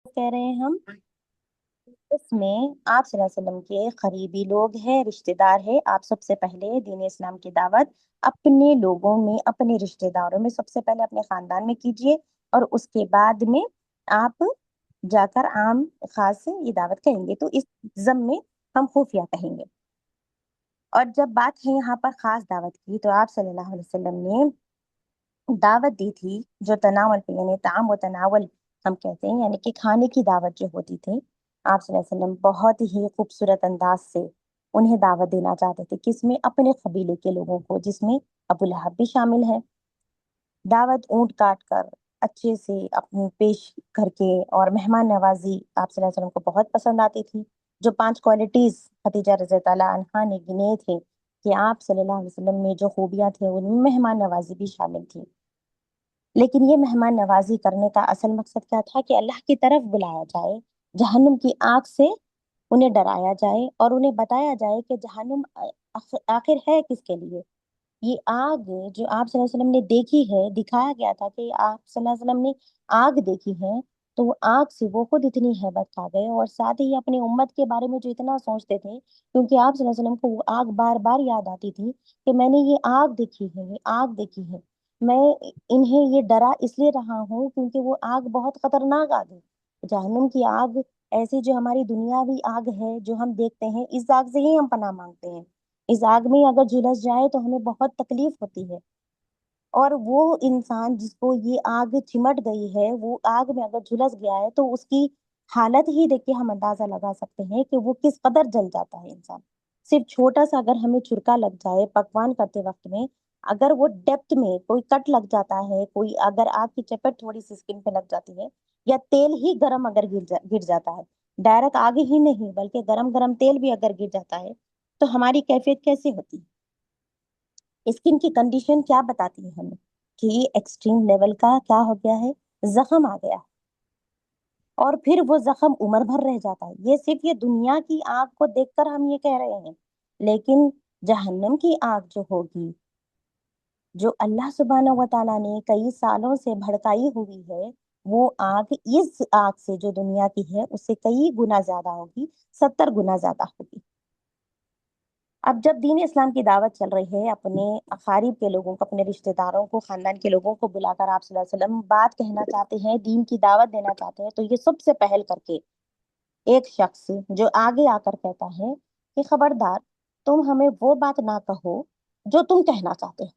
कह रहे हैं हम, इसमें आप सल्लल्लाहु अलैहि वसल्लम के करीबी लोग हैं, रिश्तेदार हैं। आप सबसे पहले दीन इस्लाम की दावत अपने लोगों में, अपने रिश्तेदारों में, सबसे पहले अपने खानदान में कीजिए, और उसके बाद में आप जाकर आम खास से ये दावत कहेंगे। तो इस जम में हम खुफिया कहेंगे। और जब बात है यहाँ पर खास दावत की, तो आप सल्लल्लाहु अलैहि वसल्लम ने दावत दी थी, जो तनावल पे यानी ताम व तनावल हम कहते हैं, यानी कि खाने की दावत जो होती थी। आप सल्लल्लाहु अलैहि वसल्लम बहुत ही खूबसूरत अंदाज से उन्हें दावत देना चाहते थे, किसमें? अपने कबीले के लोगों को, जिसमें अबू लहब भी शामिल है। दावत ऊंट काट कर अच्छे से अपनी पेश करके, और मेहमान नवाजी आप सल्लल्लाहु अलैहि वसल्लम को बहुत पसंद आती थी। जो 5 क्वालिटीज खदीजा रज़ी अल्लाह अन्हा ने गिने थे कि आप सल्लल्लाहु अलैहि वसल्लम में जो खूबियां थे, उनमें मेहमान नवाजी भी शामिल थी। लेकिन ये मेहमान नवाजी करने का असल मकसद क्या था? कि अल्लाह की तरफ बुलाया जाए, जहन्नुम की आग से उन्हें डराया जाए, और उन्हें बताया जाए कि जहन्नुम आखिर है किसके लिए। ये आग जो आप सल्लल्लाहु अलैहि वसल्लम ने देखी है, दिखाया गया था कि आप सल्लल्लाहु अलैहि वसल्लम ने आग देखी है, तो वो आग से वो खुद इतनी हैबत खा गए, और साथ ही अपनी उम्मत के बारे में जो इतना सोचते थे, क्योंकि आप सल्लल्लाहु अलैहि वसल्लम को वो आग बार बार याद आती थी कि मैंने ये आग देखी है, ये आग देखी है। मैं इन्हें ये डरा इसलिए रहा हूँ क्योंकि वो आग बहुत खतरनाक आग है। जहन्नुम की आग ऐसी जो हमारी दुनियावी आग है, जो हम देखते हैं, इस आग से ही हम पनाह मांगते हैं। इस आग में अगर झुलस जाए तो हमें बहुत तकलीफ होती है। और वो इंसान जिसको ये आग चिमट गई है, वो आग में अगर झुलस गया है, तो उसकी हालत ही देख के हम अंदाजा लगा सकते हैं कि वो किस कदर जल जाता है इंसान। सिर्फ छोटा सा अगर हमें चुरका लग जाए पकवान करते वक्त में, अगर वो डेप्थ में कोई कट लग जाता है, कोई अगर आग की चपेट थोड़ी सी स्किन पे लग जाती है, या तेल ही गरम अगर गिर जाता है, डायरेक्ट आग ही नहीं बल्कि गरम गरम तेल भी अगर गिर जाता है, तो हमारी कैफियत कैसी होती है? स्किन की कंडीशन क्या बताती है हमें? कि एक्सट्रीम लेवल का क्या हो गया है, जख्म आ गया है। और फिर वो जख्म उम्र भर रह जाता है। ये सिर्फ ये दुनिया की आग को देखकर हम ये कह रहे हैं, लेकिन जहन्नम की आग जो होगी, जो अल्लाह सुब्हानहू व तआला ने कई सालों से भड़काई हुई है, वो आग इस आग से जो दुनिया की है उससे कई गुना ज्यादा होगी, 70 गुना ज्यादा होगी। अब जब दीन इस्लाम की दावत चल रही है, अपने अकारीब के लोगों को, अपने रिश्तेदारों को, खानदान के लोगों को बुलाकर आप सल्लल्लाहु अलैहि वसल्लम बात कहना चाहते हैं, दीन की दावत देना चाहते हैं, तो ये सबसे पहल करके एक शख्स जो आगे आकर कहता है कि खबरदार, तुम हमें वो बात ना कहो जो तुम कहना चाहते हो।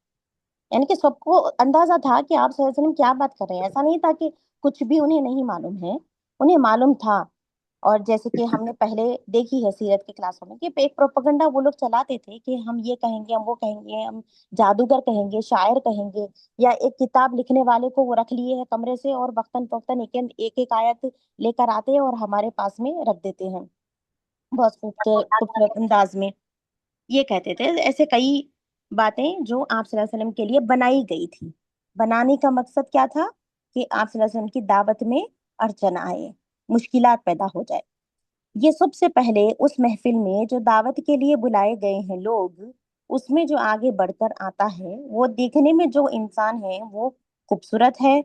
यानी कि सबको अंदाजा था कि आप सल्लल्लाहु अलैहि वसल्लम क्या बात कर रहे हैं। ऐसा नहीं था कि कुछ भी उन्हें नहीं मालूम है, उन्हें मालूम था। और जैसे कि हमने पहले देखी है सीरत की क्लासों में, कि एक प्रोपेगेंडा वो लोग चलाते थे कि हम ये कहेंगे, हम वो कहेंगे, हम जादूगर कहेंगे, शायर कहेंगे, या एक किताब लिखने वाले को वो रख लिए है कमरे से, और वक्तन फवक्तन एक एक आयत लेकर आते हैं और हमारे पास में रख देते हैं, बहुत खूबसूरत खूबसूरत अंदाज में। ये कहते थे ऐसे कई बातें जो आप सल्लल्लाहु अलैहि वसल्लम के लिए बनाई गई थी। बनाने का मकसद क्या था? कि आप सल्लल्लाहु अलैहि वसल्लम की दावत में अड़चन आए, मुश्किलात पैदा हो जाए। ये सबसे पहले उस महफिल में जो दावत के लिए बुलाए गए हैं लोग, उसमें जो आगे बढ़कर आता है, वो देखने में जो इंसान है वो खूबसूरत है,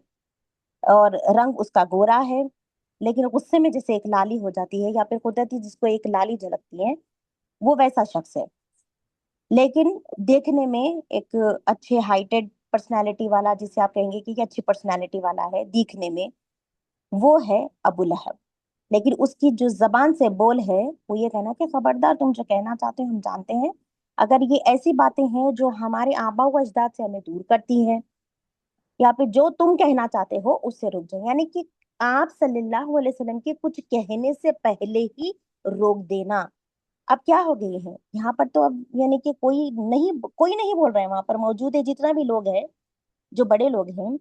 और रंग उसका गोरा है, लेकिन गुस्से में जैसे एक लाली हो जाती है, या फिर कुदरती जिसको एक लाली झलकती है, वो वैसा शख्स है। लेकिन देखने में एक अच्छे हाइटेड पर्सनालिटी वाला, जिसे आप कहेंगे कि अच्छी पर्सनालिटी वाला है दिखने में, वो है अबू लहब। लेकिन उसकी जो जबान से बोल है, वो ये कहना कि खबरदार, तुम जो कहना चाहते हो हम जानते हैं, अगर ये ऐसी बातें हैं जो हमारे आबा व अजदाद से हमें दूर करती हैं, या फिर जो तुम कहना चाहते हो उससे रुक जाओ। यानी कि आप सल्लल्लाहु अलैहि वसल्लम के कुछ कहने से पहले ही रोक देना। अब क्या हो गई है यहाँ पर, तो अब यानी कि कोई नहीं बोल रहे हैं, वहां पर मौजूद है जितना भी लोग हैं, जो बड़े लोग हैं,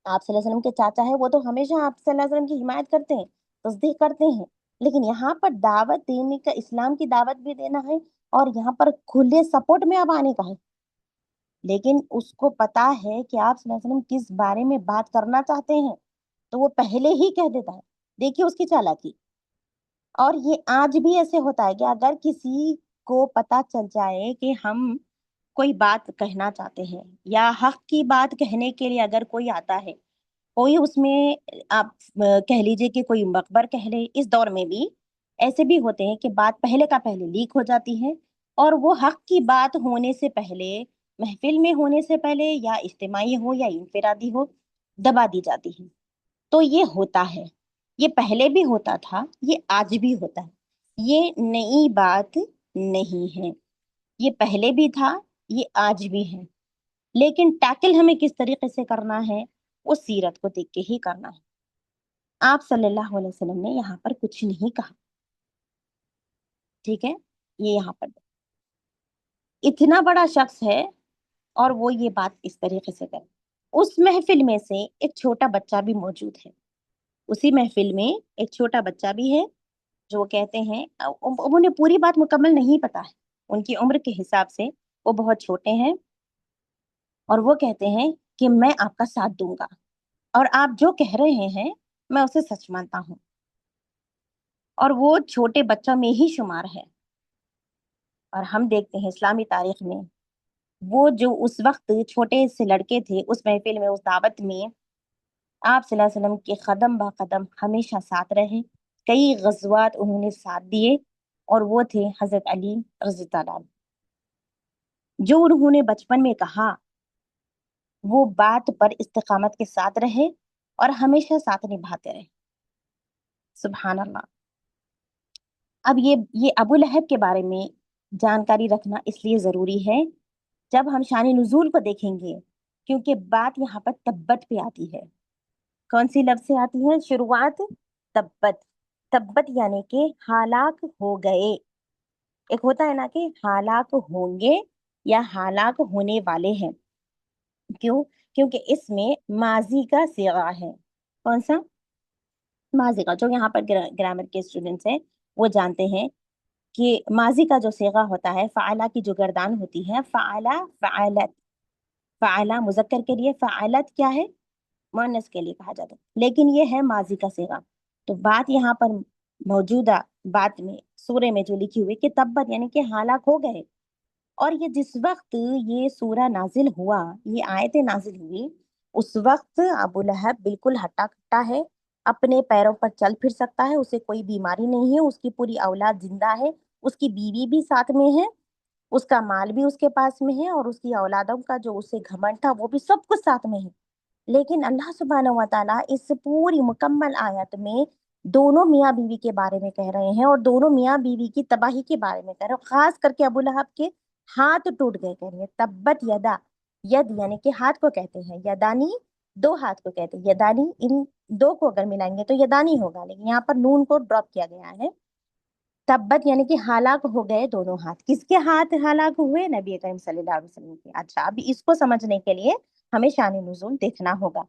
आप सल्लल्लाहु अलैहि वसल्लम के चाचा है, वो तो हमेशा आप सल्लल्लाहु अलैहि वसल्लम की हिमायत करते हैं, तस्दीक करते हैं। लेकिन यहाँ पर दावत देने का, इस्लाम की दावत भी देना है, और यहाँ पर खुले सपोर्ट में अब आने का है। लेकिन उसको पता है कि आप सल्लल्लाहु अलैहि वसल्लम किस बारे में बात करना चाहते हैं, तो वो पहले ही कह देता है। देखिए उसकी चालाकी। और ये आज भी ऐसे होता है कि अगर किसी को पता चल जाए कि हम कोई बात कहना चाहते हैं, या हक की बात कहने के लिए अगर कोई आता है, कोई उसमें आप कह लीजिए कि कोई मकबर कह ले, इस दौर में भी ऐसे भी होते हैं कि बात पहले का पहले लीक हो जाती है, और वो हक की बात होने से पहले, महफिल में होने से पहले, या इज्तिमाई हो या इनफरादी हो, दबा दी जाती है। तो ये होता है, ये पहले भी होता था, ये आज भी होता है, ये नई बात नहीं है। ये पहले भी था, ये आज भी है। लेकिन टैकल हमें किस तरीके से करना है, वो सीरत को देख के ही करना है। आप सल्लल्लाहु अलैहि वसल्लम ने यहाँ पर कुछ नहीं कहा, ठीक है, ये यहाँ पर इतना बड़ा शख्स है और वो ये बात इस तरीके से करे। उस महफिल में से एक छोटा बच्चा भी मौजूद है, उसी महफिल में एक छोटा बच्चा भी है, जो कहते हैं उन्हें पूरी बात मुकम्मल नहीं पता है, उनकी उम्र के हिसाब से वो बहुत छोटे हैं, और वो कहते हैं कि मैं आपका साथ दूंगा, और आप जो कह रहे हैं मैं उसे सच मानता हूँ। और वो छोटे बच्चों में ही शुमार है। और हम देखते हैं इस्लामी तारीख में, वो जो उस वक्त छोटे से लड़के थे, उस महफिल में, उस दावत में आप सल्लल्लाहु अलैहि वसल्लम के कदम ब कदम हमेशा साथ रहे, कई गज़वात उन्होंने साथ दिए, और वो थे हजरत अली रज़ी अल्लाह अन्हु। जो उन्होंने बचपन में कहा, वो बात पर इस्तिकामत के साथ रहे और हमेशा साथ निभाते रहे। सुभान अल्लाह। अब ये अबू लहब के बारे में जानकारी रखना इसलिए जरूरी है, जब हम शान नुज़ूल को देखेंगे, क्योंकि बात यहाँ पर तब्बत पे आती है। कौन सी लफ्ज से आती है शुरुआत? तब्बत। तब्बत यानी कि हालाक हो गए। एक होता है ना कि हालाक होंगे या हालाक होने वाले हैं। क्यों? क्योंकि इसमें माजी का सिगा है। कौन सा? माजी का। जो यहाँ पर ग्रामर के स्टूडेंट्स हैं वो जानते हैं कि माजी का जो सिगा होता है, फ़ाला की जो गर्दान होती है, फ़ाला, फ़ालत। फ़ाला मुज़क्कर के लिए, फ़ालत क्या है? मुअन्नस के लिए कहा जाता है, लेकिन ये है माजी का सिगा। तो बात यहाँ पर मौजूदा बात में, सूरे में जो लिखी हुई कि तब्बत यानी कि हालाक हो गए। और ये जिस वक्त ये सूरा नाजिल हुआ, ये आयतें नाजिल हुई, उस वक्त अबू लहब बिल्कुल हट्टा कट्टा है, अपने पैरों पर चल फिर सकता है, उसे कोई बीमारी नहीं है, उसकी पूरी औलाद जिंदा है, उसकी बीवी भी साथ में है, उसका माल भी उसके पास में है, और उसकी औलादों का जो उसे घमंड था वो भी सब कुछ साथ में है। लेकिन अल्लाह सुब्हानहू व तआला इस पूरी मुकम्मल आयत में दोनों मियाँ बीवी के बारे में कह रहे हैं, और दोनों मियाँ बीवी की तबाही के बारे में कह रहे हैं। खास करके अबू लहब के हाथ टूट गए, कह रहे हैं तब्बत यदा। यद यानी कि हाथ को कहते हैं, यदानी दो हाथ को कहते हैं, यदानी इन दो को अगर मिलाएंगे तो यदानी होगा, लेकिन यहाँ पर नून को ड्रॉप किया गया है। तब्बत यानी कि हालाक हो गए दोनों हाथ। किसके हाथ हालाक हुए? नबी करीम सल्लल्लाहु अलैहि वसल्लम के। अच्छा, अब इसको समझने के लिए हमें शान नुज़ूल देखना होगा।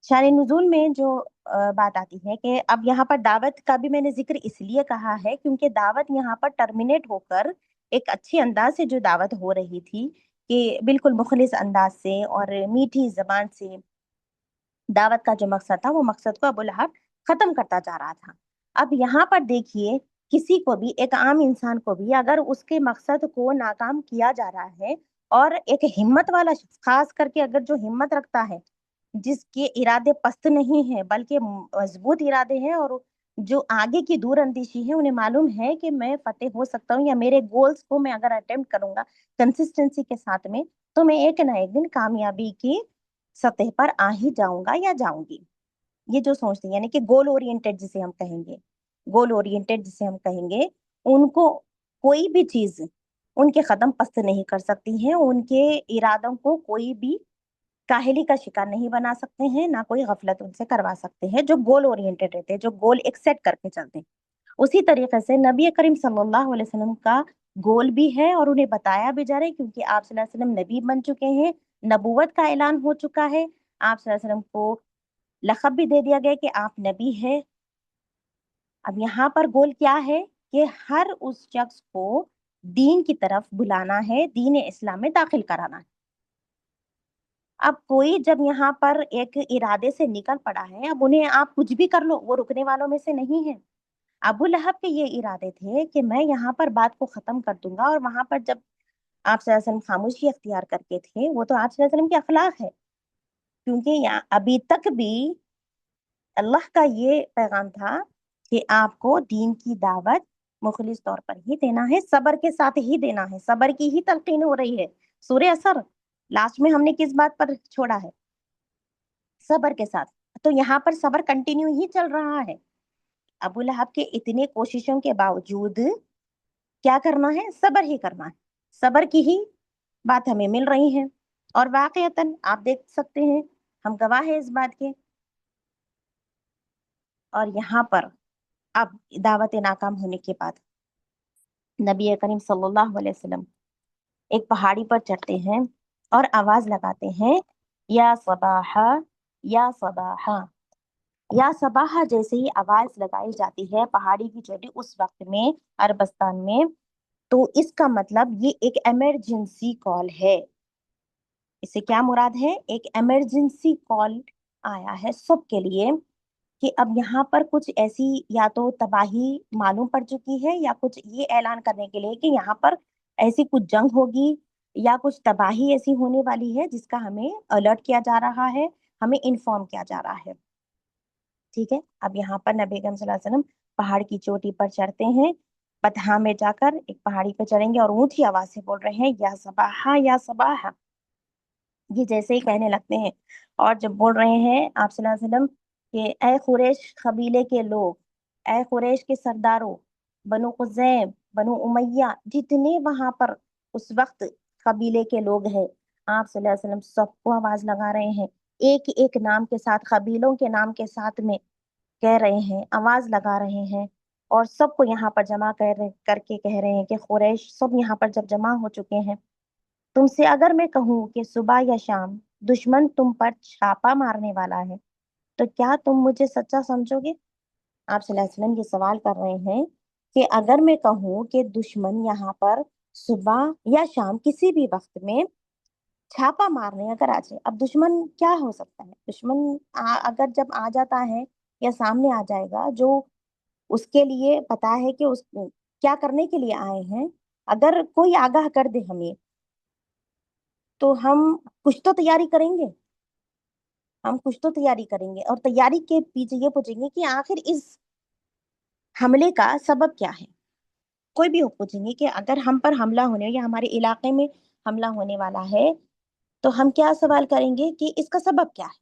शान नुज़ूल में जो बात आती है कि अब यहाँ पर दावत का भी मैंने जिक्र इसलिए कहा है क्योंकि दावत यहाँ पर टर्मिनेट होकर एक अच्छी अंदाज से जो दावत हो रही थी, कि बिल्कुल मुखलिस अंदाज से और मीठी जबान से दावत का जो मकसद था, वो मकसद को अबू लहब खत्म करता जा रहा था। अब यहाँ पर देखिए, किसी को भी, एक आम इंसान को भी, अगर उसके मकसद को नाकाम किया जा रहा है, और एक हिम्मत वाला शख्स, खास करके अगर जो हिम्मत रखता है, जिसके इरादे पस्त नहीं है बल्कि मजबूत इरादे हैं, और जो आगे की दूर अंदेशी है, उन्हें मालूम है कि मैं फतेह हो सकता हूँ, या मेरे गोल्स को मैं अगर अटेम्प्ट करूंगा कंसिस्टेंसी के साथ में, तो मैं एक ना एक दिन कामयाबी की सतह पर आ ही जाऊंगा या जाऊंगी। ये जो सोचते हैं, यानी कि गोल ओरिएंटेड जिसे हम कहेंगे, गोल ओरिएंटेड जिसे हम कहेंगे, उनको कोई भी चीज उनके कदम पस्त नहीं कर सकती है, उनके इरादों को कोई भी काहेली का शिकार नहीं बना सकते हैं, ना कोई गफलत उनसे करवा सकते हैं, जो गोल ओरिएंटेड रहते हैं, जो गोल एक सेट करके चलते हैं। उसी तरीके से नबी करीम सल्लल्लाहु अलैहि वसल्लम का गोल भी है, और उन्हें बताया भी जा रहा है, क्योंकि आप सल्लल्लाहु अलैहि वसल्लम नबी बन चुके हैं, नबूवत का ऐलान हो चुका है, आप सल्लल्लाहु अलैहि वसल्लम को लक़ब भी दे दिया गया कि आप नबी है। अब यहाँ पर गोल क्या है? कि हर उस शख्स को दीन की तरफ बुलाना है, दीन इस्लाम में दाखिल कराना है। अब कोई जब यहाँ पर एक इरादे से निकल पड़ा है, अब उन्हें आप कुछ भी कर लो, वो रुकने वालों में से नहीं है। अबू लहब के ये इरादे थे कि मैं यहाँ पर बात को खत्म कर दूंगा, और वहां पर जब आप सल्लल्लाहु अलैहि वसल्लम खामोशी अख्तियार करके थे, वो तो आप सल्लल्लाहु अलैहि वसल्लम की अखलाक है। क्योंकि यहाँ अभी तक भी अल्लाह का ये पैगाम था कि आपको दीन की दावत मुखलिस तौर पर ही देना है, सब्र के साथ ही देना है। सब्र की ही तलकीन हो रही है। सूरह असर लास्ट में हमने किस बात पर छोड़ा है? सब्र के साथ। तो यहाँ पर सब्र कंटिन्यू ही चल रहा है। अबू लहब के इतने कोशिशों के बावजूद क्या करना है? सब्र ही करना है। सब्र की ही बात हमें मिल रही है। और वाकईतन आप देख सकते हैं, हम गवाह है इस बात के। और यहाँ पर अब दावत नाकाम होने के बाद नबी करीम सल्लल्लाहु अलैहि वसल्लम एक पहाड़ी पर चढ़ते हैं और आवाज लगाते हैं, या सबाहा, या सबाहा। या सबाहा जैसे ही आवाज लगाई जाती है पहाड़ी की चोटी उस वक्त में अरबस्तान में, तो इसका मतलब ये एक इमरजेंसी कॉल है। इससे क्या मुराद है? एक इमरजेंसी कॉल आया है सबके लिए कि अब यहाँ पर कुछ ऐसी या तो तबाही मालूम पड़ चुकी है, या कुछ ये ऐलान करने के लिए कि यहाँ पर ऐसी कुछ जंग होगी या कुछ तबाही ऐसी होने वाली है जिसका हमें अलर्ट किया जा रहा है, हमें इन्फॉर्म किया जा रहा है। ठीक है, अब यहाँ पर नबी अकरम सल्लल्लाहु अलैहि वसल्लम पहाड़ की चोटी पर चढ़ते हैं। पतहा में जाकर एक पहाड़ी पर चढ़ेंगे और ऊंची आवाज से बोल रहे हैं, या सबाहा, या सबाहा। ये जैसे ही कहने लगते हैं और जब बोल रहे हैं आप सल्लल्लाहु अलैहि वसल्लम कि ए कुरैश कबीले के लोग, ए कुरैश के सरदारों, बनु खुज़ैम, बनु उमैया, जितने वहां पर उस वक्त कबीले के लोग हैं, आप सल्लल्लाहु अलैहि वसल्लम सबको आवाज लगा रहे हैं। एक एक नाम के साथ, कबीलों के नाम के साथ में कह रहे हैं, आवाज लगा रहे हैं। और सबको यहाँ पर जमा करके कह रहे हैं कि कुरैश सब यहाँ पर जब जमा हो चुके हैं, तुमसे अगर मैं कहूँ कि सुबह या शाम दुश्मन तुम पर छापा मारने वाला है, तो क्या तुम मुझे सच्चा समझोगे? आप सल्लल्लाहु अलैहि वसल्लम ये सवाल कर रहे हैं कि अगर मैं कहूँ कि दुश्मन यहाँ पर सुबह या शाम किसी भी वक्त में छापा मारने अगर आ जाए, अब दुश्मन क्या हो सकता है? दुश्मन अगर जब आ जाता है या सामने आ जाएगा, जो उसके लिए पता है कि उस क्या करने के लिए आए हैं, अगर कोई आगाह कर दे हमें, तो हम कुछ तो तैयारी करेंगे। हम कुछ तो तैयारी करेंगे और तैयारी के पीछे ये पूछेंगे कि आखिर इस हमले का सबब क्या है। कोई भी हो पूछेंगे कि अगर हम पर हमला होने या हमारे इलाके में हमला होने वाला है, तो हम क्या सवाल करेंगे कि इसका सबब क्या है,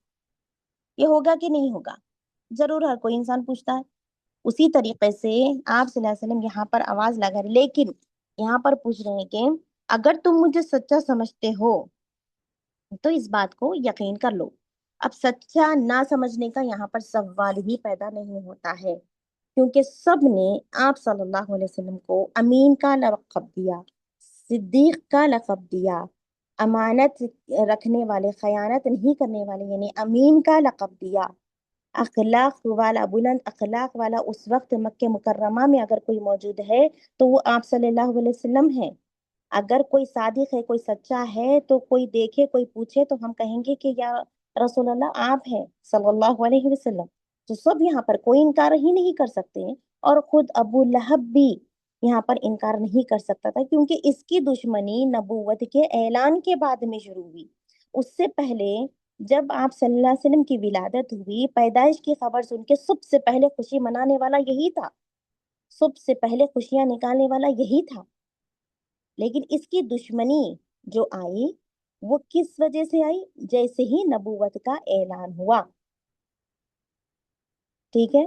ये होगा कि नहीं होगा। जरूर हर कोई इंसान पूछता है। उसी तरीके से आप सल्लल्लाहु अलैहि वसल्लम यहाँ पर आवाज लगा रहे, लेकिन यहाँ पर पूछ रहे हैं कि अगर तुम मुझे सच्चा समझते हो तो इस बात को यकीन कर लो। अब सच्चा ना समझने का यहाँ पर सवाल ही पैदा नहीं होता है, क्योंकि सब ने आप सल्लल्लाहु अलैहि वसल्लम को अमीन का लक़ब दिया, सिद्दीक का लक़ब दिया, अमानत रखने वाले, खयानत नहीं करने वाले यानी अमीन का लक़ब दिया, अखलाक वाला, बुलंद अखलाक वाला। उस वक्त मक्के मुकर्रमा में अगर कोई मौजूद है तो वो आप सल्लल्लाहु अलैहि वसल्लम है। अगर कोई सादिक है, कोई सच्चा है, तो कोई देखे, कोई पूछे तो हम कहेंगे कि या रसूल अल्लाह आप हैं सल्लल्लाहु अलैहि वसल्लम। तो सब यहाँ पर कोई इनकार ही नहीं कर सकते हैं। और खुद अबू लहब भी यहाँ पर इनकार नहीं कर सकता था, क्योंकि इसकी दुश्मनी नबूवत के ऐलान के बाद में शुरू हुई। उससे पहले जब आप सल्लल्लाहु अलैहि वसल्लम की विलादत हुई, पैदाइश की खबर सुन के सबसे पहले खुशी मनाने वाला यही था, सबसे पहले खुशियां निकालने वाला यही था। लेकिन इसकी दुश्मनी जो आई वो किस वजह से आई? जैसे ही नबूवत का ऐलान हुआ, ठीक है,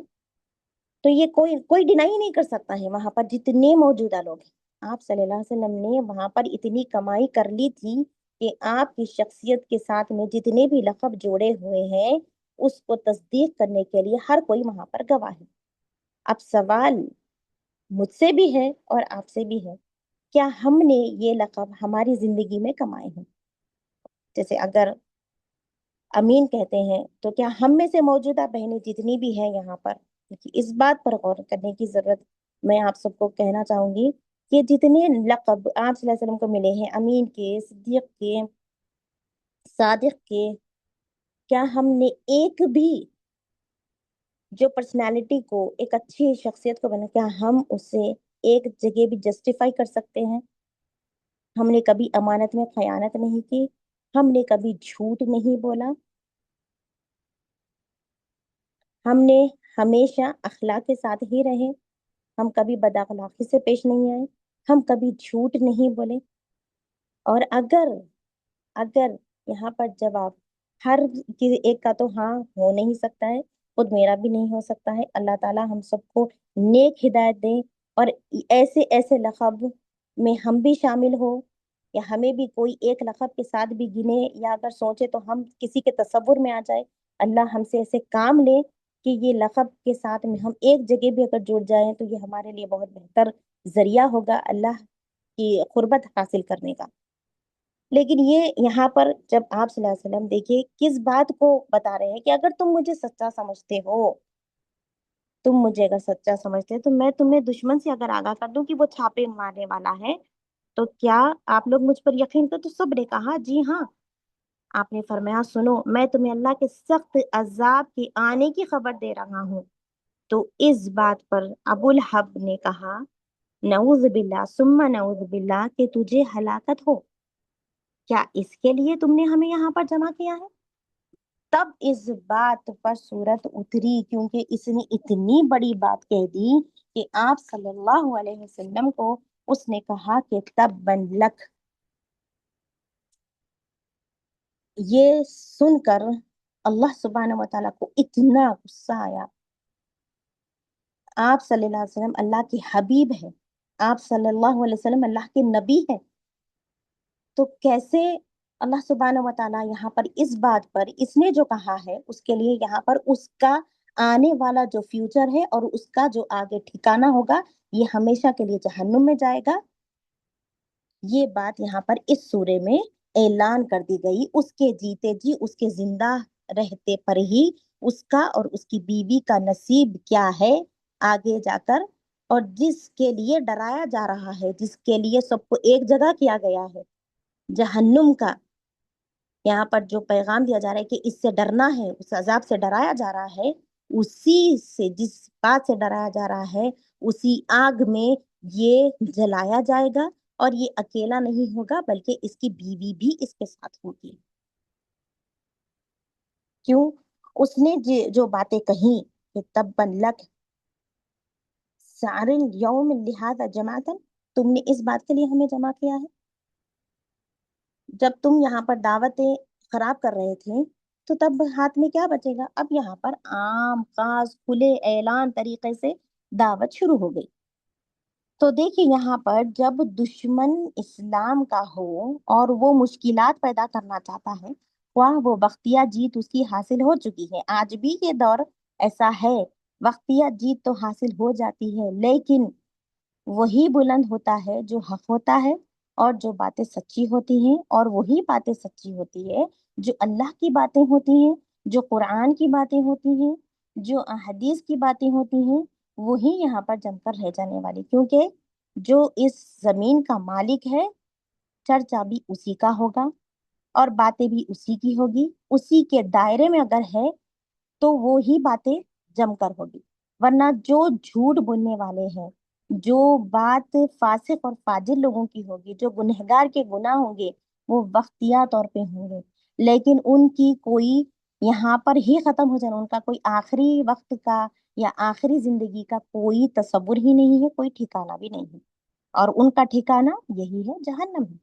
तो ये कोई कोई डिनाई नहीं कर सकता है। वहां पर जितने मौजूदा लोग हैं, आप सल्लल्लाहु अलैहि वसल्लम ने वहां पर इतनी कमाई कर ली थी कि आपकी शख्सियत के साथ में जितने भी लक़ब जोड़े हुए हैं उसको तस्दीक करने के लिए हर कोई वहां पर गवाह है। अब सवाल मुझसे भी है और आपसे भी है, क्या हमने ये लक़ब हमारी जिंदगी में कमाए हैं? जैसे अगर अमीन कहते हैं, तो क्या हम में से मौजूदा बहनें जितनी भी हैं यहाँ पर, क्योंकि इस बात पर गौर करने की जरूरत मैं आप सबको कहना चाहूंगी कि जितने लक़ब आप सल्लल्लाहु अलैहि वसल्लम को मिले हैं, अमीन के, सिद्दीक के, सादिक के, क्या हमने एक भी जो पर्सनालिटी को, एक अच्छी शख्सियत को बना, क्या हम उसे एक जगह भी जस्टिफाई कर सकते हैं? हमने कभी अमानत में खयानत नहीं की, हमने कभी झूठ नहीं बोला, ہم نے ہمیشہ اخلاق کے ساتھ ہی رہے، ہم کبھی بد اخلاقی سے پیش نہیں آئے، ہم کبھی جھوٹ نہیں بولے۔ اور اگر اگر یہاں پر جواب ہر ایک کا تو ہاں ہو نہیں سکتا ہے، خود میرا بھی نہیں ہو سکتا ہے، اللہ تعالیٰ ہم سب کو نیک ہدایت دے، اور ایسے ایسے لقب میں ہم بھی شامل ہو، یا ہمیں بھی کوئی ایک لقب کے ساتھ بھی گنے، یا اگر سوچے تو ہم کسی کے تصور میں آ جائے، اللہ ہم سے ایسے کام لے کہ یہ لقب کے ساتھ میں ہم ایک جگہ بھی اگر جڑ جائیں تو یہ ہمارے لیے بہت بہتر ذریعہ ہوگا اللہ کی قربت حاصل کرنے کا۔ لیکن یہ یہاں پر جب آپ صلی اللہ علیہ وسلم دیکھیے کس بات کو بتا رہے ہیں کہ اگر تم مجھے سچا سمجھتے ہو، تم مجھے اگر سچا سمجھتے ہیں تو میں تمہیں دشمن سے اگر آگاہ کر دوں کہ وہ چھاپے مارنے والا ہے، تو کیا آپ لوگ مجھ پر یقین کرتے؟ تو سب نے کہا جی ہاں۔ آپ نے فرمایا سنو، میں تمہیں اللہ کے سخت عذاب کے آنے کی خبر دے رہا ہوں۔ تو اس بات پر ابو لہب نے کہا نعوذ باللہ ثم نعوذ باللہ، کہ تجھے ہلاکت ہو، کیا اس کے لیے تم نے ہمیں یہاں پر جمع کیا ہے؟ تب اس بات پر صورت اتری، کیونکہ اس نے اتنی بڑی بات کہہ دی کہ آپ صلی اللہ علیہ وسلم کو اس نے کہا کہ تباً لک۔ یہ سن کر اللہ سبحانہ و تعالیٰ کو اتنا غصہ آیا۔ آپ صلی اللہ علیہ وسلم اللہ کے حبیب ہیں، آپ صلی اللہ علیہ وسلم اللہ کے نبی ہیں، تو کیسے اللہ سبحانہ و تعالیٰ یہاں پر اس بات پر اس نے جو کہا ہے اس کے لیے یہاں پر اس کا آنے والا جو فیوچر ہے اور اس کا جو آگے ٹھکانہ ہوگا یہ ہمیشہ کے لیے جہنم میں جائے گا، یہ بات یہاں پر اس سورے میں اعلان کر دی گئی۔ اس کے جیتے جی، اس کے زندہ رہتے پر ہی اس کا اور اس کی بیوی کا نصیب کیا ہے آگے جا کر، اور جس کے لیے ڈرایا جا رہا ہے، جس کے لیے سب کو ایک جگہ کیا گیا ہے جہنم کا، یہاں پر جو پیغام دیا جا رہا ہے کہ اس سے ڈرنا ہے، اس عذاب سے ڈرایا جا رہا ہے، اسی سے جس بات سے ڈرایا جا رہا ہے اسی آگ میں یہ جلایا جائے گا، اور یہ اکیلا نہیں ہوگا بلکہ اس کی بیوی بھی اس کے ساتھ ہوگی۔ کیوں؟ اس نے جو باتیں کہیں کہ تباً لک سارن یوم لہذا جماعتن، تم نے اس بات کے لیے ہمیں جمع کیا ہے؟ جب تم یہاں پر دعوتیں خراب کر رہے تھے تو تب ہاتھ میں کیا بچے گا؟ اب یہاں پر عام خاص کھلے اعلان طریقے سے دعوت شروع ہو گئی۔ تو دیکھیے یہاں پر جب دشمن اسلام کا ہو اور وہ مشکلات پیدا کرنا چاہتا ہے، خواہ وہ وقتیہ جیت اس کی حاصل ہو چکی ہے، آج بھی یہ دور ایسا ہے، وقتیہ جیت تو حاصل ہو جاتی ہے، لیکن وہی بلند ہوتا ہے جو حق ہوتا ہے، اور جو باتیں سچی ہوتی ہیں، اور وہی باتیں سچی ہوتی ہے جو اللہ کی باتیں ہوتی ہیں، جو قرآن کی باتیں ہوتی ہیں، جو حدیث کی باتیں ہوتی ہیں، وہی یہاں پر جم کر رہ جانے والی، کیونکہ جو اس زمین کا مالک ہے چرچا بھی اسی کا ہوگا اور باتیں بھی اسی کی ہوگی، اسی کے دائرے میں اگر ہے تو وہی باتیں جم کر ہوگی، ورنہ جو جھوٹ بولنے والے ہیں، جو بات فاسق اور فاجر لوگوں کی ہوگی، جو گنہگار کے گناہ ہوں گے وہ وقتیہ طور پہ ہوں گے، لیکن ان کی کوئی یہاں پر ہی ختم ہو جانا، ان کا کوئی آخری وقت کا یا آخری زندگی کا کوئی تصور ہی نہیں ہے، کوئی ٹھکانہ بھی نہیں ہے، اور ان کا ٹھکانہ یہی ہے جہنم ہے۔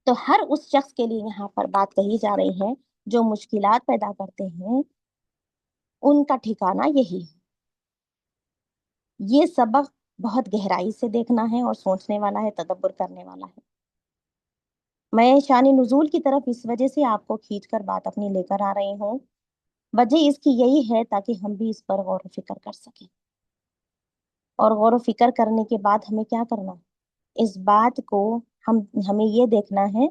تو ہر اس شخص کے لیے یہاں پر بات کہی جا رہی ہے جو مشکلات پیدا کرتے ہیں، ان کا ٹھکانہ یہی ہے۔ یہ سبق بہت گہرائی سے دیکھنا ہے اور سوچنے والا ہے، تدبر کرنے والا ہے۔ میں شان نزول کی طرف اس وجہ سے آپ کو کھینچ کر بات اپنی لے کر آ رہی ہوں، وجہ اس کی یہی ہے تاکہ ہم بھی اس پر غور و فکر کر سکیں، اور غور و فکر کرنے کے بعد ہمیں کیا کرنا؟ اس بات کو ہمیں یہ دیکھنا ہے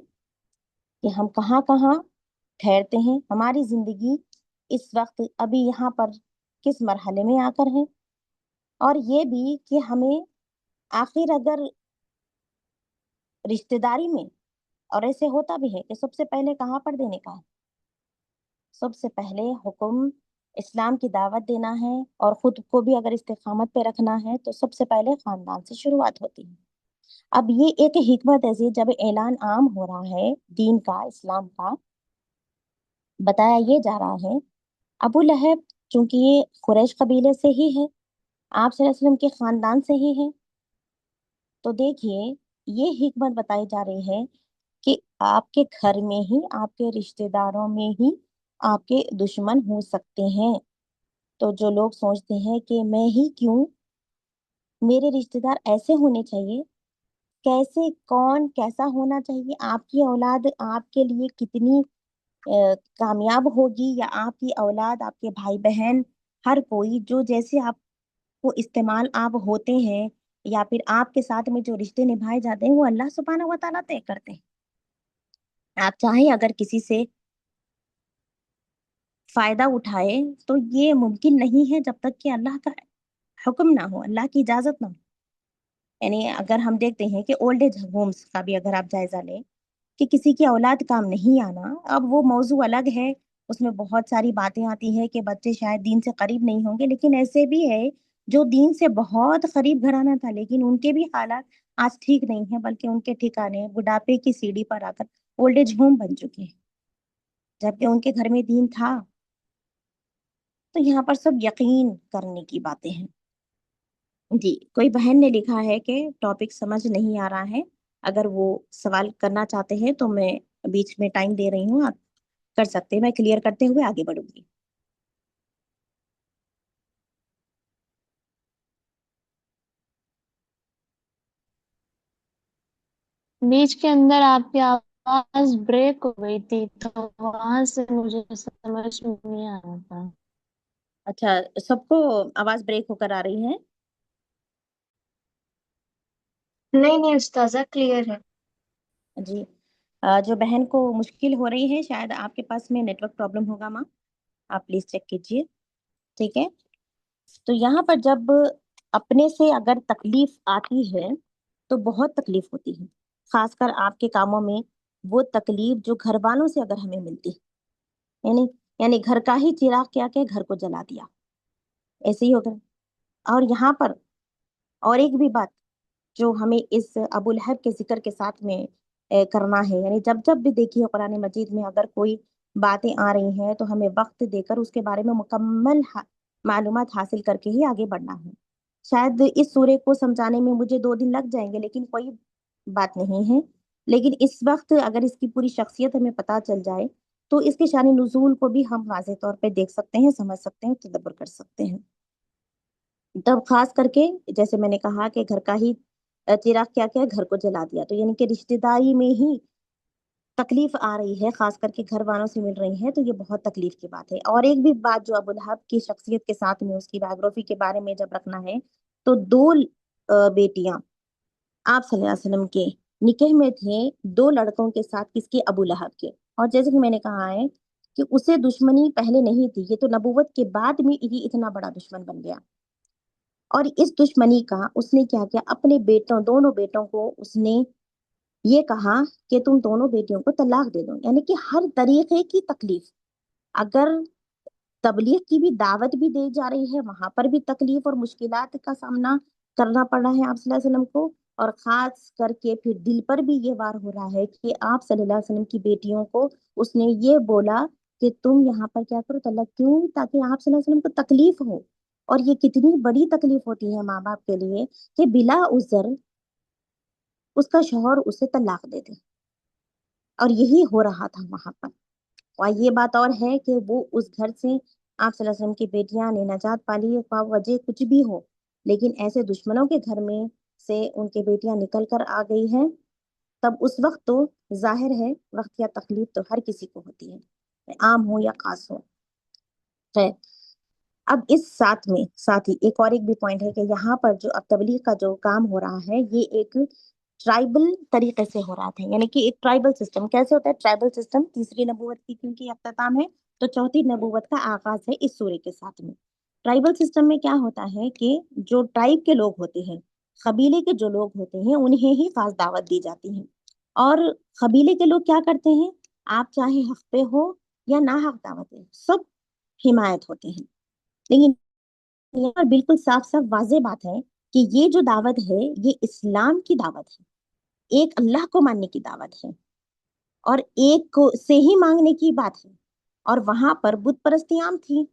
کہ ہم کہاں کہاں ٹھہرتے ہیں، ہماری زندگی اس وقت ابھی یہاں پر کس مرحلے میں آ کر ہے، اور یہ بھی کہ ہمیں آخر اگر رشتہ داری میں، اور ایسے ہوتا بھی ہے کہ سب سے پہلے کہاں پر دینے کا ہے؟ سب سے پہلے حکم اسلام کی دعوت دینا ہے، اور خود کو بھی اگر استقامت پہ رکھنا ہے تو سب سے پہلے خاندان سے شروعات ہوتی ہے۔ اب یہ ایک حکمت ایسی جب اعلان عام ہو رہا ہے دین کا، اسلام کا، بتایا یہ جا رہا ہے ابو لہب चूंकि ये कुरैश कबीले से ही है, आप सल्लल्लाहु अलैहि वसल्लम के खानदान से ही है, तो देखिए ये हिकमत बताई जा रही है कि आपके घर में ही, आपके रिश्तेदारों में ही आपके दुश्मन हो सकते हैं। तो जो लोग सोचते हैं कि मैं ही क्यों, मेरे रिश्तेदार ऐसे होने चाहिए, कैसे, कौन कैसा होना चाहिए, आपकी औलाद आपके लिए कितनी कामयाब होगी, या आपकी औलाद, आपके भाई बहन, हर कोई जो जैसे आपको इस्तेमाल आप होते हैं, या फिर आपके साथ में जो रिश्ते निभाए जाते हैं, वो अल्लाह सुब्हानहू व तआला तय करते हैं। आप चाहें अगर किसी से फायदा उठाए, तो ये मुमकिन नहीं है जब तक कि अल्लाह का हुक्म ना हो, अल्लाह की इजाजत ना हो। यानी अगर हम देखते हैं कि ओल्ड एज होम्स का भी अगर आप जायजा लें कि किसी की औलाद काम नहीं आना, अब वो मौजू अलग है, उसमें बहुत सारी बातें आती है कि बच्चे शायद दीन से करीब नहीं होंगे, लेकिन ऐसे भी है जो दीन से बहुत करीब घराना था, लेकिन उनके भी हालात आज ठीक नहीं है, बल्कि उनके ठिकाने बुढ़ापे की सीढ़ी पर आकर ओल्ड एज होम बन चुके हैं, जबकि उनके घर में दीन था। तो यहाँ पर सब यकीन करने की बातें हैं। जी, कोई बहन ने लिखा है कि टॉपिक समझ नहीं आ रहा है, अगर वो सवाल करना चाहते हैं तो मैं बीच में टाइम दे रही हूँ, आप कर सकते हैं, मैं क्लियर करते हुए आगे बढ़ूंगी। बीच के अंदर आपकी आवाज ब्रेक हो गई थी, तो वहां से मुझे समझ में नहीं आ रहा था। अच्छा, सबको आवाज ब्रेक होकर आ रही है? नहीं नहीं उस्ताजा, क्लियर है। जी, जो बहन को मुश्किल हो रही है, शायद आपके पास में नेटवर्क प्रॉब्लम होगा माँ, आप प्लीज चेक कीजिए। ठीक है, तो यहाँ पर जब अपने से अगर तकलीफ आती है तो बहुत तकलीफ होती है, खासकर आपके कामों में। वो तकलीफ जो घर वालों से अगर हमें मिलती, यानी यानी घर का ही चिराग क्या क्या घर को जला दिया, ऐसे ही होगा। और यहाँ पर और एक भी बात जो हमें इस अबू लहब के जिक्र के साथ में करना है, यानी जब जब भी देखिए कुरान मजीद में अगर कोई बातें आ रही हैं, तो हमें वक्त देकर उसके बारे में मुकम्मल मालूमात हासिल करके ही आगे बढ़ना है। शायद इस सूरे को समझाने में मुझे 2 दिन लग जाएंगे, लेकिन कोई बात नहीं है। लेकिन इस वक्त अगर इसकी पूरी शख्सियत हमें पता चल जाए, तो इसके शान नुज़ूल को भी हम वाज़ेह तौर पे देख सकते हैं, समझ सकते हैं, तदब्बर कर सकते हैं। तब खास करके जैसे मैंने कहा कि घर का ही चिराग क्या क्या घर को जला दिया, तो यानी कि रिश्तेदारी में ही तकलीफ आ रही है, खास करके घर वालों से मिल रही है, तो ये बहुत तकलीफ की बात है। और एक भी बात जो अबू लहब की शख्सियत के साथ में उसकी बायोग्राफी के बारे में जब रखना है, तो दो बेटियां आप सल्लल्लाहु अलैहि वसल्लम के निकाह में थे, 2 लड़कों के साथ, किसके, अबू लहब के। और जैसे कि मैंने कहा है कि उसे दुश्मनी पहले नहीं थी, ये तो नबूवत के बाद में ये इतना बड़ा दुश्मन बन गया। और इस दुश्मनी का उसने क्या किया, अपने बेटों, दोनों बेटों को उसने ये कहा कि तुम दोनों बेटियों को तलाक दे दो, यानी कि हर तरीके की तकलीफ। अगर तबलीग की भी दावत भी दी जा रही है, वहां पर भी तकलीफ और मुश्किलात का सामना करना पड़ रहा है आप सल्लल्लाहु अलैहि वसल्लम को। और खास करके फिर दिल पर भी ये वार हो रहा है कि आप सल्लल्लाहु अलैहि वसल्लम की बेटियों को उसने ये बोला कि तुम यहाँ पर क्या करो, तलाक, क्यों, ताकि आप सल्लल्लाहु अलैहि वसल्लम को तकलीफ हो। और ये कितनी बड़ी तकलीफ होती है माँ बाप के लिए कि बिला उज़र उसका शौहर उसे तलाक दे दे। और यही हो रहा था वहां पर। और ये बात और है कि वो उस घर से आप सल्लल्लाहु अलैहि वसल्लम की बेटियां ने नजात पाली, का वजह कुछ भी हो, लेकिन ऐसे दुश्मनों के घर में से उनके बेटियां निकल कर आ गई हैं, तब उस वक्त तो जाहिर है वक्त या तकलीफ तो हर किसी को होती है, आम हो या खास हो। खैर, अब इस साथ में साथ ही एक और एक भी पॉइंट है कि यहाँ पर जो अब तबलीग का जो काम हो रहा है, ये एक ट्राइबल तरीके से हो रहा था, यानी कि एक ट्राइबल सिस्टम। कैसे होता है ट्राइबल सिस्टम? तीसरी नबूवत की क्योंकि अख्ताताम है, तो चौथी नबूवत का आगाज है इस सूर्य के साथ में। ट्राइबल सिस्टम में क्या होता है कि जो ट्राइब के लोग होते हैं, कबीले के जो लोग होते हैं, उन्हें ही खास दावत दी जाती है। और कबीले के लोग क्या करते हैं, आप चाहे हक पे हो या ना हक दावत है, सब हिमायत होते हैं। लेकिन यहाँ पर बिल्कुल साफ साफ वाजे बात है कि ये जो दावत है, ये इस्लाम की दावत है, एक अल्लाह को मानने की दावत है, और एक को से ही मांगने की बात है। और वहां पर बुत परस्ती आम थी,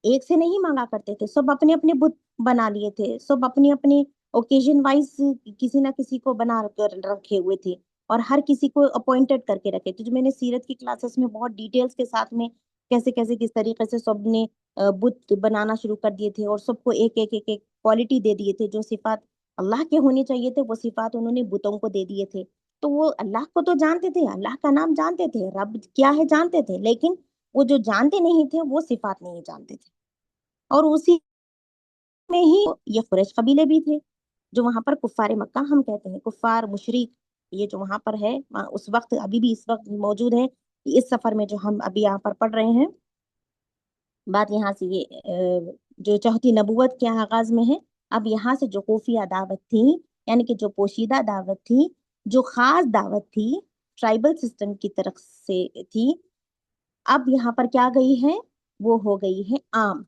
एक से नहीं मांगा करते थे, सब अपने अपने बुत बना लिए थे, सब अपने अपने ओकेजन वाइज किसी ना किसी को बना कर रखे हुए थे, और हर किसी को अपॉइंटेड करके रखे थे। जो मैंने सीरत की क्लासेस में बहुत डिटेल्स के साथ में कैसे कैसे किस तरीके से सबने बुत बनाना शुरू कर दिए थे, और सबको एक एक एक एक क्वालिटी दे दिए थे। जो सिफात अल्लाह के होने चाहिए थे वो सिफात उन्होंने बुतों को दे दिए थे। तो वो अल्लाह को तो जानते थे, अल्लाह का नाम जानते थे, रब क्या है जानते थे, लेकिन वो जो जानते नहीं थे वो सिफात नहीं जानते थे। और उसी में ही ये कुरैश कबीले भी थे, जो वहां पर कुफार मक्का हम कहते हैं, कुफार मुशरिक, ये जो वहां पर है उस वक्त अभी भी इस वक्त मौजूद है। इस सफर में जो हम अभी यहाँ पर पढ़ रहे हैं, बात यहाँ से ये जो चौथी नबूवत के आगाज में है। अब यहाँ से जो खुफिया दावत थी, यानी कि जो पोशीदा दावत थी, जो खास दावत थी, ट्राइबल सिस्टम की तरफ से थी, अब यहाँ पर क्या गई है, वो हो गई है आम।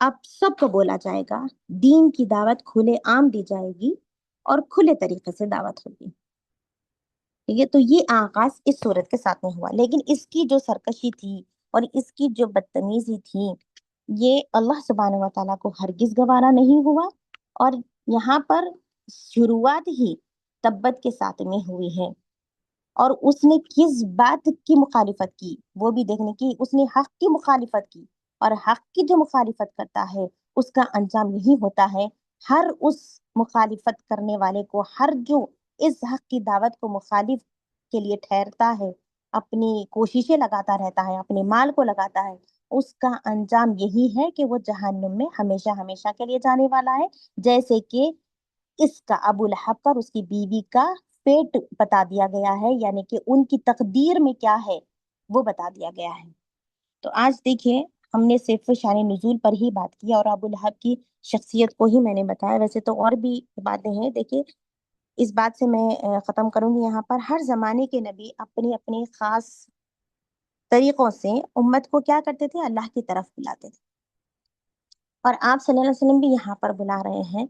अब सबको बोला जाएगा, दीन की दावत खुले आम दी जाएगी, और खुले तरीके से दावत होगी। ठीक है, तो ये आगाज इस सूरत के साथ में हुआ। लेकिन इसकी जो सरकशी थी और इसकी जो बदतमीजी थी, ये अल्लाह सुब्हानहू व तआला को हरगिज गवारा नहीं हुआ। और यहाँ पर शुरुआत ही तब्बत के साथ में हुई है। और उसने किस बात की मुखालिफत की, वो भी देखने की, उसने हक की मुखालिफत की। और हक की जो मुखालिफत करता है उसका अंजाम यही होता है, हर उस मुखालिफत करने वाले को, हर जो इस हक की दावत को मुखालिफ के लिए ठहरता है, अपनी कोशिशें लगाता रहता है, अपने माल को लगाता है, उसका अंजाम यही है कि वो जहन्नुम में हमेशा हमेशा के लिए जाने वाला है। जैसे कि इसका अबू लहब का और उसकी बीवी का फेट बता दिया गया है, यानी कि उनकी तकदीर में क्या है वो बता दिया गया है। तो आज देखिए, हमने सिर्फ शान नुजूल पर ही बात की और अबू लहब की शख्सियत को ही मैंने बताया। वैसे तो और भी बातें हैं। देखिए, इस बात से मैं खत्म करूंगी यहाँ पर, हर जमाने के नबी अपने अपने खास तरीकों से उम्मत को क्या करते थे, अल्लाह की तरफ बुलाते थे। और आप सल्लल्लाहु अलैहि वसल्लम भी यहाँ पर बुला रहे हैं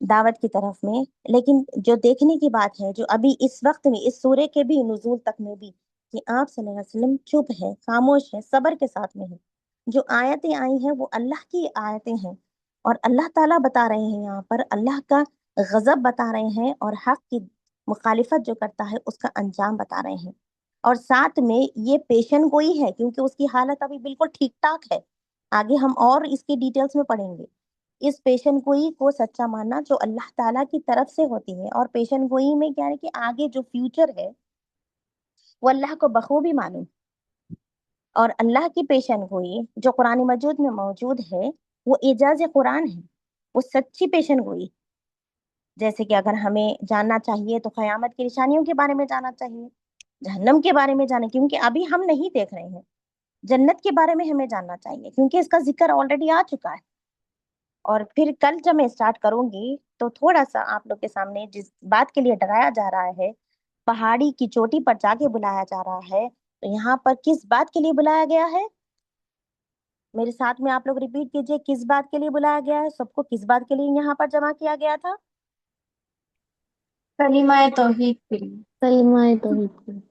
दावत की तरफ में। लेकिन जो देखने की बात है, जो अभी इस वक्त में इस सूर्य के भी नुजूल तक में भी, कि आप सल्लल्लाहु अलैहि वसल्लम चुप है, खामोश है, सब्र के साथ में है। जो आयतें आई हैं वो अल्लाह की आयतें हैं, और अल्लाह ताला बता रहे हैं यहाँ पर, अल्लाह का गजब बता रहे हैं, और हक की मुखालिफत जो करता है उसका अंजाम बता रहे हैं। और साथ में ये पेशन गोई है, क्योंकि उसकी हालत अभी बिल्कुल ठीक ठाक है। आगे हम और इसके डिटेल्स में पढ़ेंगे। इस पेशन गोई को सच्चा मानना जो अल्लाह ताला की तरफ से होती है, और पेशन गोई में क्या है कि आगे जो फ्यूचर है वो अल्लाह को बखूबी मालूम। और अल्लाह की पेशन गोई जो कुरान मजीद में मौजूद है वो एजाज कुरान है, वो सच्ची पेशन गोई। जैसे कि अगर हमें जानना चाहिए तो क़यामत की निशानियों के बारे में जानना चाहिए, जहन्नम के बारे में जाने, क्योंकि अभी हम नहीं देख रहे हैं। जन्नत के बारे में हमें जानना चाहिए, क्योंकि इसका जिक्र ऑलरेडी आ चुका है। और फिर कल जब मैं स्टार्ट करूंगी तो थोड़ा सा आप लोग के सामने जिस बात के लिए डराया जा रहा है, पहाड़ी की चोटी पर जाके बुलाया जा रहा है, तो यहाँ पर किस बात के लिए बुलाया गया है, मेरे साथ में आप लोग रिपीट कीजिए, किस बात के लिए बुलाया गया है, सबको किस बात के लिए यहाँ पर जमा किया गया था। कलिमाए तौहीद के लिए। कलिमाए तौहीद के लिए।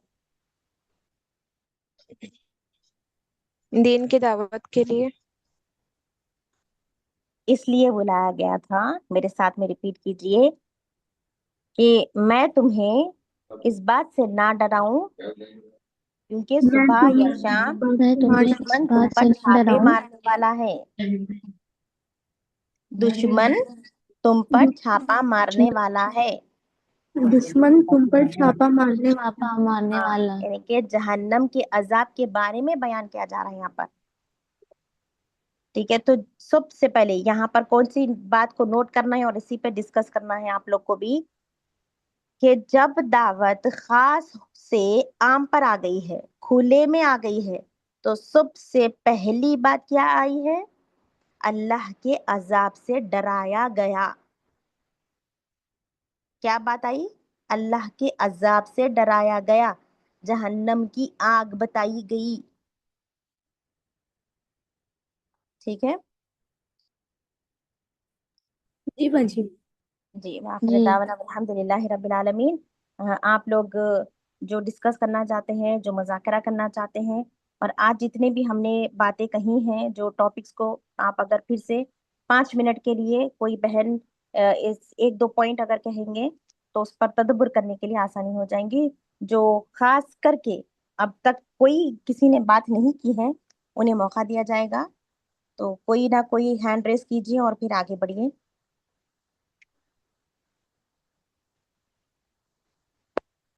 दीन की दावत के लिए। इसलिए बुलाया गया था, मेरे साथ में रिपीट कीजिए, कि मैं तुम्हें इस बात से ना डराऊं, क्योंकि मैं सुबह या शाम तुम्हें इस दुश्मन तुम बात से पर नहीं छापे डराऊं। मारने वाला है। दुश्मन तुम पर छापा मारने वाला है। दुश्मन तुम पर छापा मारने हाँ, वाला है। यानी कि जहन्नम के अजाब के बारे में बयान किया जा रहा है यहाँ पर। ठीक है, तो सबसे पहले यहाँ पर कौन सी बात को नोट करना है और इसी पे डिस्कस करना है आप लोग को भी, कि जब दावत खास से आम पर आ गई है, खुले में आ गई है, तो सबसे पहली बात क्या आई है, अल्लाह के अजाब से डराया गया। क्या बात आई, अल्लाह के अजाब से डराया गया, जहन्नम की आग बताई गई। ठीक है जी बाजी। जी, आखिर जी। दावाना अल्हम्दुलिल्लाहि रब्बिल आलमीन। आप लोग जो डिस्कस करना चाहते हैं, जो मुज़ाकरा करना चाहते हैं, और आज जितने भी हमने बातें कही हैं, जो टॉपिक्स को आप अगर फिर से 5 मिनट के लिए कोई बहन इस एक दो पॉइंट अगर कहेंगे तो उस पर तदब्बर करने के लिए आसानी हो जाएंगी। जो खास करके अब तक कोई किसी ने बात नहीं की है, उन्हें मौका दिया जाएगा। तो कोई ना कोई हैंड रेस कीजिए और फिर आगे बढ़िए।